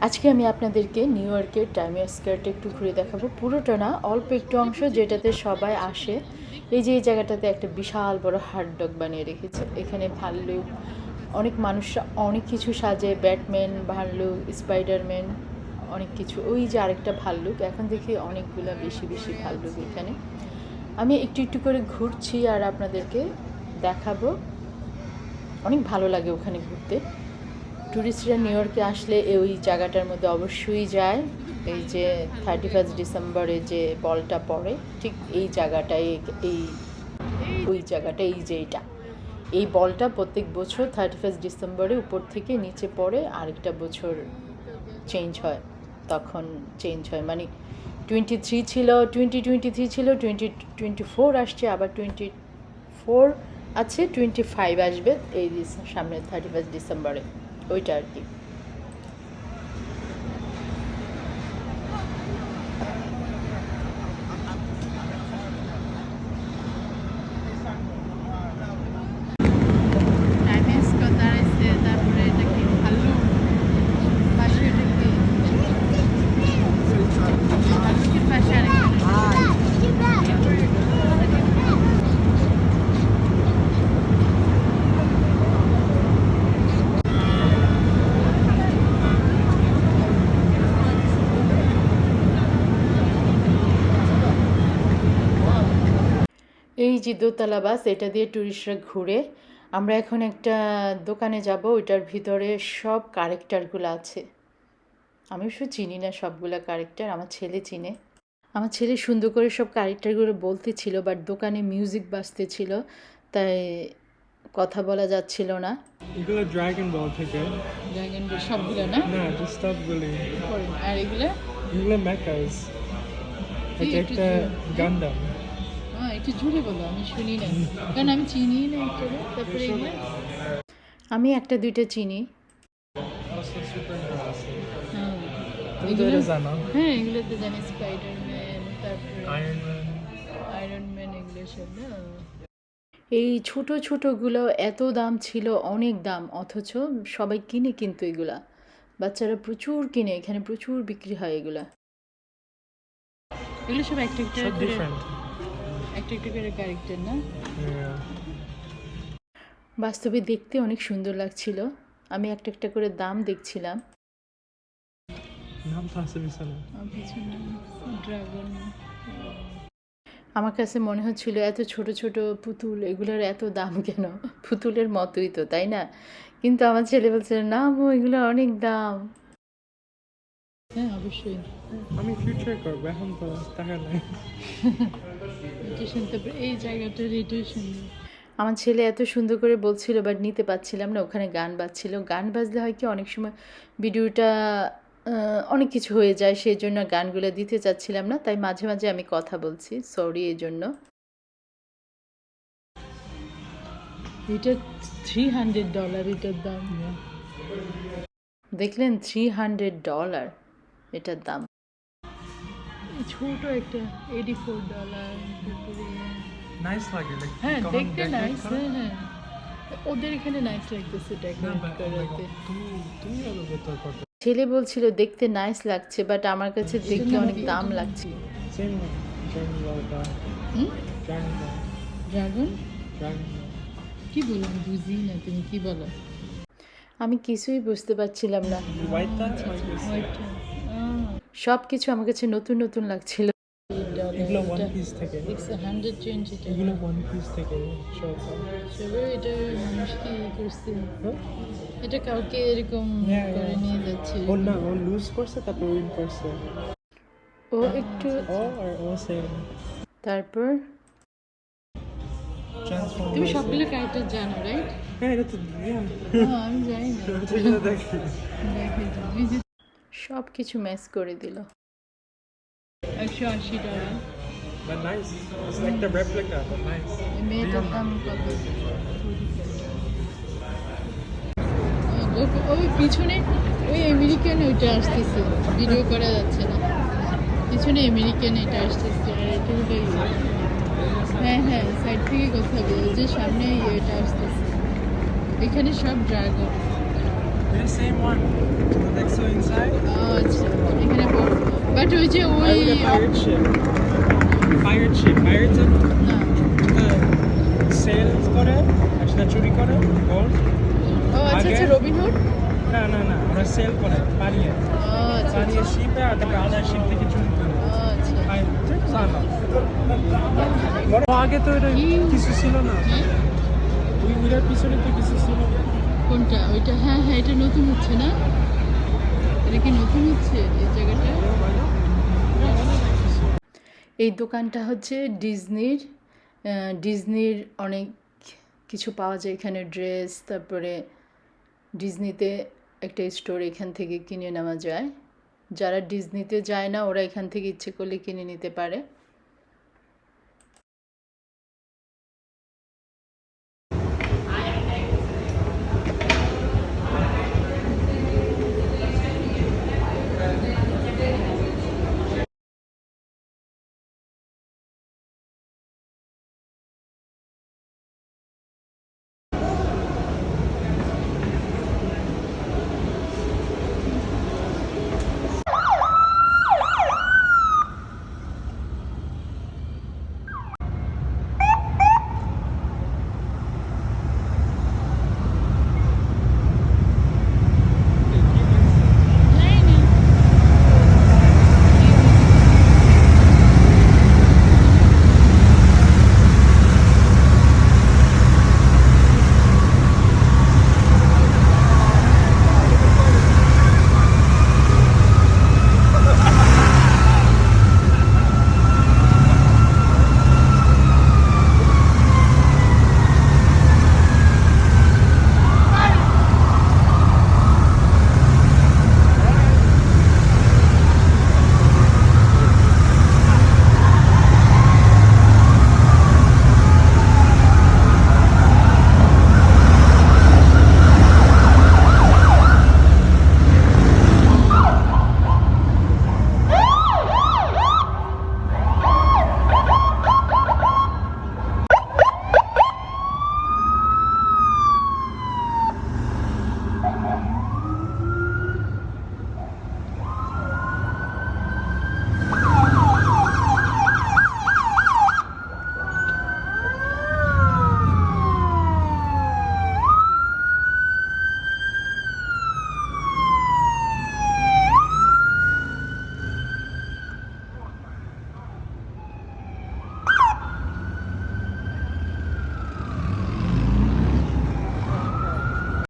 আজকে আমি আপনাদেরকে নিউ ইয়র্কের টাইম স্কোয়ারটা একটু ঘুরে দেখাবো, পুরোটা না, অল্প একটু অংশ যেটাতে সবাই আসে। এই যে এই জায়গাটাতে একটা বিশাল বড় হাটডগ বানিয়ে রেখেছে। এখানে ভাল্লুক, অনেক মানুষরা অনেক কিছু সাজে, ব্যাটম্যান, ভাল্লুক, স্পাইডারম্যান, অনেক কিছু। ওই যে আরেকটা ভাল্লুক, এখন দেখি অনেকগুলা বেশি বেশি ভাল্লুক এখানে। আমি একটু একটু করে ঘুরছি আর আপনাদেরকে দেখাবো। অনেক ভালো লাগে ওখানে ঘুরতে। ট্যুরিস্টরা নিউ ইয়র্কে আসলে ওই জায়গাটার মধ্যে অবশ্যই যায়। এই যে 31 ডিসেম্বরে যে বলটা পড়ে, ঠিক এই জায়গাটায়, ওই জায়গাটা, এই যে এই বলটা প্রত্যেক বছর 31 ডিসেম্বরে উপর থেকে নিচে পড়ে, আরেকটা বছর চেঞ্জ হয়, তখন চেঞ্জ হয়। মানে 23 ছিল, 2023 ছিল, 2024 আসছে, আবার 24 আছে, 25 আসবে এই সামনে 31 ডিসেম্বরে, ওইটা আর কি। এই যে দোতলা বাস, এটা দিয়ে ট্যুরিস্টরা ঘুরে। আমরা এখন একটা দোকানে যাব, ওইটার ভিতরে সব ক্যারেক্টারগুলো আছে। আমি অবশ্য চিনি না সবগুলা ক্যারেক্টার, আমার ছেলে চিনে। আমার ছেলে সুন্দর করে সব ক্যারেক্টারগুলো বলতেছিল, বাট দোকানে মিউজিক বাজতেছিল, তাই কথা বলা যাচ্ছিল না। এগুলো ড্রাগন বল থেকে। ড্রাগন বল সবগুলো না? না, জাস্ট সবগুলি। আর এগুলো এগুলো মেকাস। এটা একটা গান্ডাম। একটু জোরে বলো, আমি শুনি না, কারণ আমি চিনি না একটু। তারপরে এগুলো আমি একটা দুইটা চিনি। তুমি তো এটা জানো। হ্যাঁ, এগুলো তো জানি, স্পাইডারম্যান, তারপরে আয়রন আয়রন ম্যান, এগুলো সব না। এই ছোট ছোটগুলো এত দাম ছিল, অনেক দাম, অথচ সবাই কিনে কিন্তু এগুলা। বাচ্চারা প্রচুর কিনে, এখানে প্রচুর বিক্রি হয় এগুলা। এগুলো সব একটা একটা সব করে, ডিফারেন্ট। একটা একটা করে ক্যারেক্টার না? Yeah. বাস্তবে দেখতে অনেক সুন্দর লাগছিল। আমি একটা একটা করে দাম দেখছিলাম। নাম তো আছে পিছনে। ড্রাগন। আমার কাছে মনে হচ্ছিল এত ছোট ছোট পুতুল, এগুলোর এত দাম কেন? পুতুলের মতোই তো, তাই না? কিন্তু আমার ছেলে বলছে না আম্মু, এগুলো অনেক দাম। হ্যাঁ, অবশ্যই। আমি ফিউচার করবো, এখন তো টাকা নাই। এটা শুনতে এই জায়গাটার এটাই সুন্দর। আমার ছেলে এত সুন্দর করে বলছিল, বাট নিতে পারছিলাম না, ওখানে গান বাজছিল। গান বাজলে হয় কি, অনেক সময় ভিডিওটা অনেক কিছু হয়ে যায়, সেই জন্য গানগুলো দিতে চাচ্ছিলাম না, তাই মাঝে মাঝে আমি কথা বলছি, সরি এই জন্য। এটা $300 এটার দাম। দেখলেন, $300 এটার দাম। ছোট একটা $84। নাইস লাগে। হ্যাঁ, দেখতে নাইস। হ্যাঁ হ্যাঁ, ওদের এখানে নাইস লাগতেছে ডেকোরেট করাতে। তুমি আলো বেতর করতে। ছেলে বলছিল দেখতে নাইস লাগছে, বাট আমার কাছে দেখতে অনেক দাম লাগছে। সেম ড্রাগন বলটা। ড্রাগন বল। ড্রাগন ড্রাগন কি বলো, আমি বুঝি না, তুমি কি বলো? আমি কিছুই বুঝতে পারছিলাম না। হোয়াইটটা সব কিছু আমার কাছে নতুন নতুন লাগছিল। এগুলো ওয়ান পিস থেকে। এগুলো ওয়ান পিস থেকে সব। এটা মানুষ কি করছে? এটা কাউকে এরকম করে নিয়ে যাচ্ছে। ও না, ও লুজ করছে, তারপর উইন করছে। ও একটু ও সেম। তারপর তুমি সবগুলো ক্যারেক্টার জানো, রাইট? হ্যাঁ, এটা তো আমি জানি না। দেখি। সব কিছু ম্যাচ করে দিল। $180। But nice. It's like the replica, but nice. মেয়েটার দাম কত? ওই পিছনে ওই আমেরিকান ওইটা আসতেছে, ভিডিও করা যাচ্ছে না। পিছনে আমেরিকান এটা আসতেছে, আর এটা হলো হ্যাঁ হ্যাঁ, সাইড থেকে কথা বলো, যে সামনে এটা আসতেছে। এখানে সব dragon. The same one. The next one inside. ওই যে ওই pirate ship. Pirate ship. Pirates are না sail করে আসলে চুরি করে gold. ও আচ্ছা আচ্ছা আগে- রবিনহুড না না না ওরা সেল করে পালিয়ে ও আচ্ছা পালিয়ে শিপে আর তারপরে আদার শিপ থেকে চুরি করে ও আচ্ছা আগে তো এটা কিছু ছিল না হ্যাঁ? ওই উইরার পিছনে তো কিছু ছিল না কোনটা ওইটা হ্যাঁ হ্যাঁ এটা নতুন হচ্ছে না এটা কি নতুন হচ্ছে এই জায়গাটা এই দোকানটা হচ্ছে ডিজনির অনেক কিছু পাওয়া যায় এখানে ড্রেস তারপরে ডিজনিতে একটা স্টোর এখান থেকে কিনে নেওয়া যায় যারা ডিজনিতে যায় না ওরা এখান থেকে ইচ্ছে করলে কিনে নিতে পারে